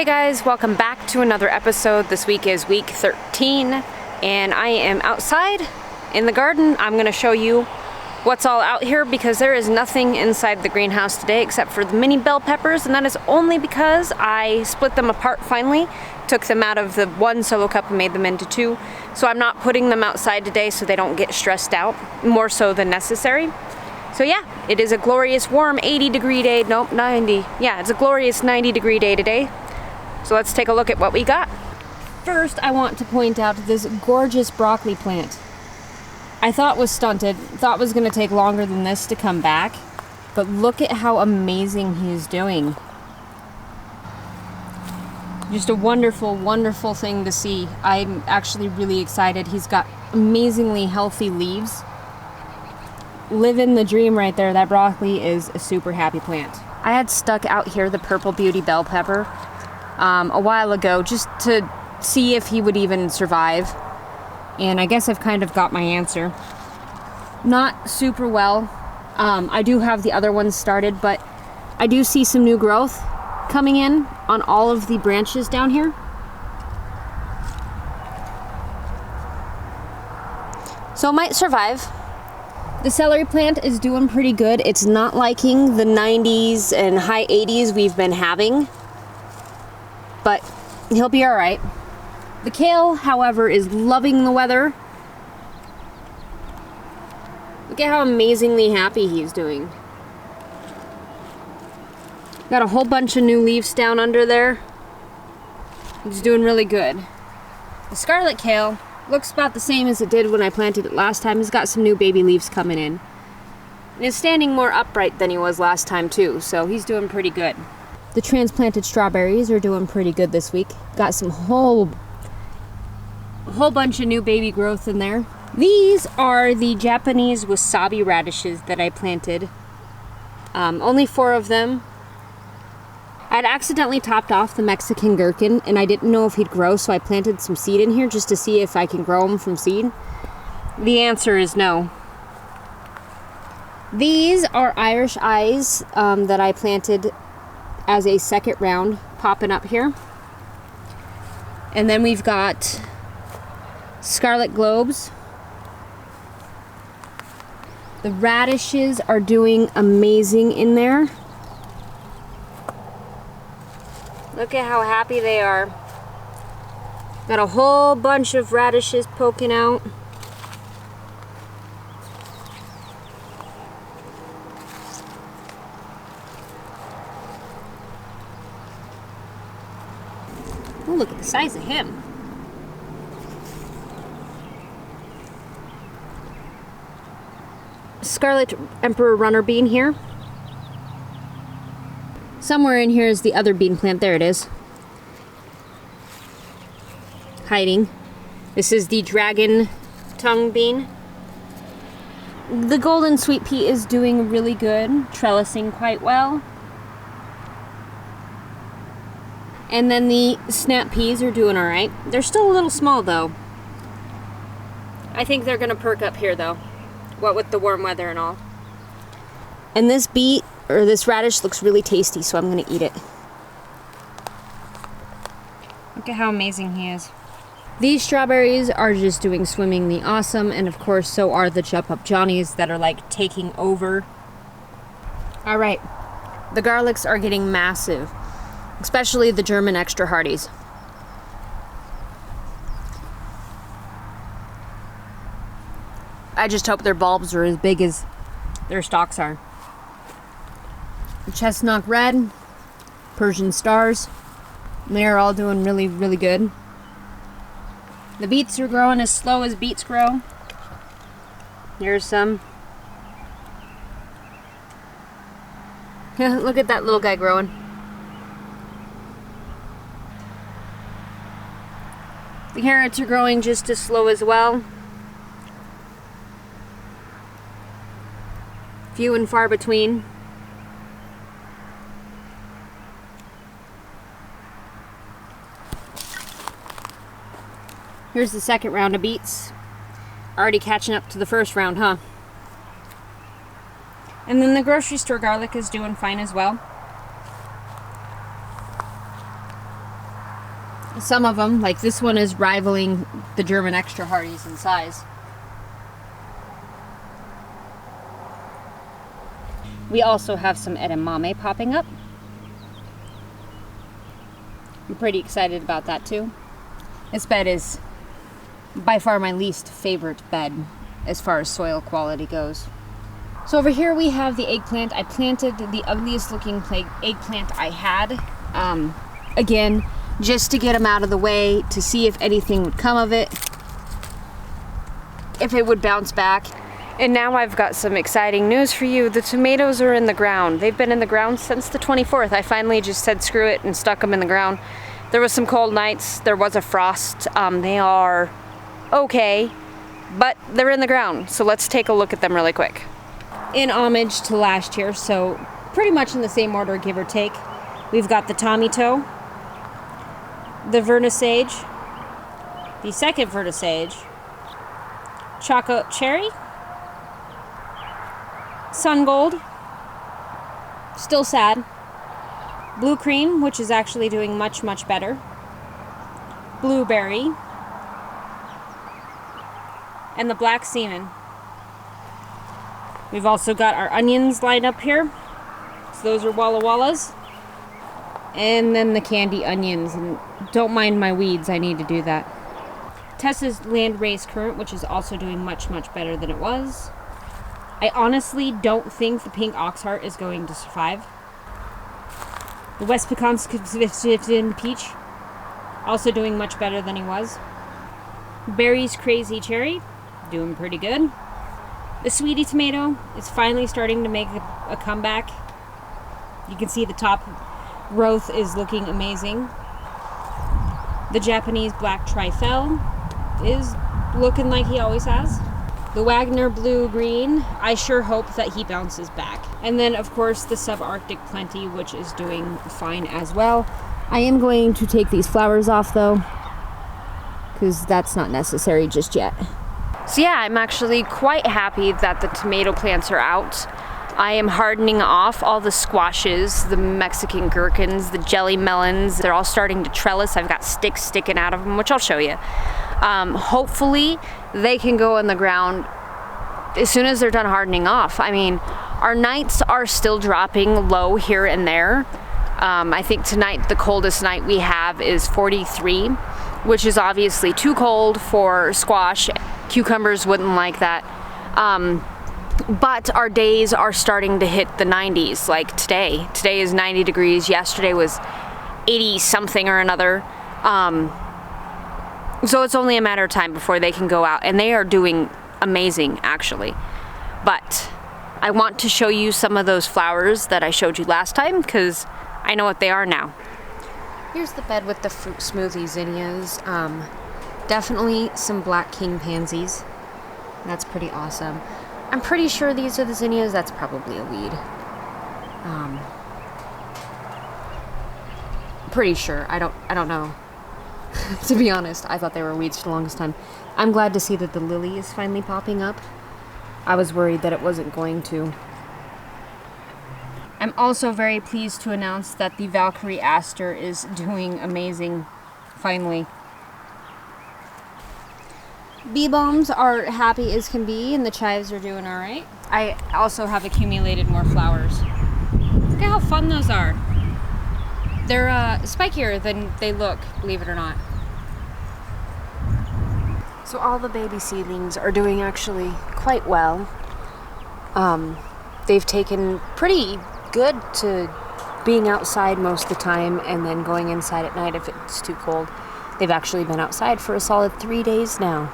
Hey guys, welcome back to another episode. This week is week 13 and I am outside in the garden. I'm going to show you what's all out here because there is nothing inside the greenhouse today except for the mini bell peppers, and that is only because I split them apart finally, took them out of the one solo cup and made them into two. So I'm not putting them outside today so they don't get stressed out, more so than necessary. So yeah, it is a glorious warm 80-degree day. Nope, 90. Yeah, it's a glorious 90-degree day today. So let's take a look at what we got. First, I want to point out this gorgeous broccoli plant. I thought was stunted, thought was going to take longer than this to come back, but look at how amazing he's doing. Just a wonderful, wonderful thing to see. I'm actually really excited. He's got amazingly healthy leaves. Living the dream right there. That broccoli is a super happy plant. I had stuck out here the purple beauty bell pepper a while ago just to see if he would even survive, and I guess I've kind of got my answer. Not super well. I do have the other ones started, but I do see some new growth coming in on all of the branches down here. So it might survive. The celery plant is doing pretty good. It's not liking the 90s and high 80s we've been having, but he'll be all right. The kale, however, is loving the weather. Look at how amazingly happy he's doing. Got a whole bunch of new leaves down under there. He's doing really good. The scarlet kale looks about the same as it did when I planted it last time. He's got some new baby leaves coming in. And he's standing more upright than he was last time too, so he's doing pretty good. The transplanted strawberries are doing pretty good this week. Got some whole bunch of new baby growth in there. These are the Japanese wasabi radishes that I planted. Only 4 of them. I'd accidentally topped off the Mexican gherkin and I didn't know if he'd grow, so I planted some seed in here just to see if I can grow them from seed. The answer is no. These are Irish eyes that I planted as a second round, popping up here. And then we've got scarlet globes. The radishes are doing amazing in there. Look at how happy they are. Got a whole bunch of radishes poking out. Oh, look at the size of him. Scarlet Emperor runner bean here. Somewhere in here is the other bean plant. There it is. Hiding. This is the dragon tongue bean. The golden sweet pea is doing really good, trellising quite well. And then the snap peas are doing all right. They're still a little small though. I think they're gonna perk up here though, what with the warm weather and all. And this beet, or this radish, looks really tasty, so I'm gonna eat it. Look at how amazing he is. These strawberries are just doing swimmingly awesome, and of course so are the Jump Up Johnnies that are like taking over. All right, the garlics are getting massive, especially the German extra hardies. I just hope their bulbs are as big as their stalks are. The chestnut red, Persian stars, they're all doing really, really good. The beets are growing as slow as beets grow. Here's some. Look at that little guy growing. The carrots are growing just as slow as well. Few and far between. Here's the second round of beets. Already catching up to the first round, huh? And then the grocery store garlic is doing fine as well. Some of them, like this one, is rivaling the German extra hardies in size. We also have some edamame popping up. I'm pretty excited about that too. This bed is by far my least favorite bed as far as soil quality goes. So over here we have the eggplant. I planted the ugliest looking eggplant I had. Again, just to get them out of the way, to see if anything would come of it, if it would bounce back. And now I've got some exciting news for you. The tomatoes are in the ground. They've been in the ground since the 24th. I finally just said screw it and stuck them in the ground. There was some cold nights. There was a frost. They are okay, but they're in the ground. So let's take a look at them really quick. In homage to last year, so pretty much in the same order, give or take, we've got the Tommy Toe, the Vernissage, the second Vernissage, Chocolate Cherry, Sun Gold, still sad, Blue Cream, which is actually doing much, much better, Blueberry, and the Black Seaman. We've also got our onions lined up here, so those are Walla Wallas. And then the candy onions, and don't mind my weeds, I need to do that. Tessa's land raised currant, which is also doing much, much better than it was. I honestly don't think the pink oxheart is going to survive. The West Pecan peach, also doing much better than he was. Barry's crazy cherry, doing pretty good. The sweetie tomato is finally starting to make a comeback. You can see the top growth is looking amazing. The Japanese black trifle is looking like he always has. The Wagner blue green, I sure hope that he bounces back. And then of course the subarctic plenty, which is doing fine as well. I am going to take these flowers off though, because that's not necessary just yet. So yeah, I'm actually quite happy that the tomato plants are out. I am hardening off all the squashes, the Mexican gherkins, the jelly melons. They're all starting to trellis. I've got sticks sticking out of them, which I'll show you. Hopefully they can go in the ground as soon as they're done hardening off. I mean, our nights are still dropping low here and there. I think tonight the coldest night we have is 43, which is obviously too cold for squash. Cucumbers wouldn't like that. But our days are starting to hit the 90s, like today. Today is 90 degrees. Yesterday was 80 something or another. So it's only a matter of time before they can go out, and they are doing amazing actually. But I want to show you some of those flowers that I showed you last time, because I know what they are now. Here's the bed with the fruit smoothie zinnias. Definitely some black king pansies. That's pretty awesome. I'm pretty sure these are the zinnias. That's probably a weed. Pretty sure. I don't know. To be honest, I thought they were weeds for the longest time. I'm glad to see that the lily is finally popping up. I was worried that it wasn't going to. I'm also very pleased to announce that the Valkyrie Aster is doing amazing, finally. Bee balms are happy as can be, and the chives are doing all right. I also have accumulated more flowers. Look at how fun those are. They're spikier than they look, believe it or not. So all the baby seedlings are doing actually quite well. They've taken pretty good to being outside most of the time and then going inside at night if it's too cold. They've actually been outside for a solid 3 days now.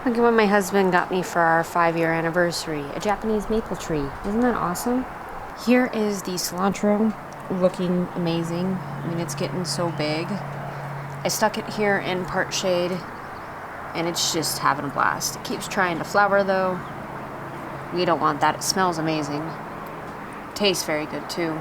Look at what my husband got me for our 5-year anniversary. A Japanese maple tree. Isn't that awesome? Here is the cilantro, looking amazing. I mean, it's getting so big. I stuck it here in part shade, and it's just having a blast. It keeps trying to flower though. We don't want that. It smells amazing. Tastes very good too.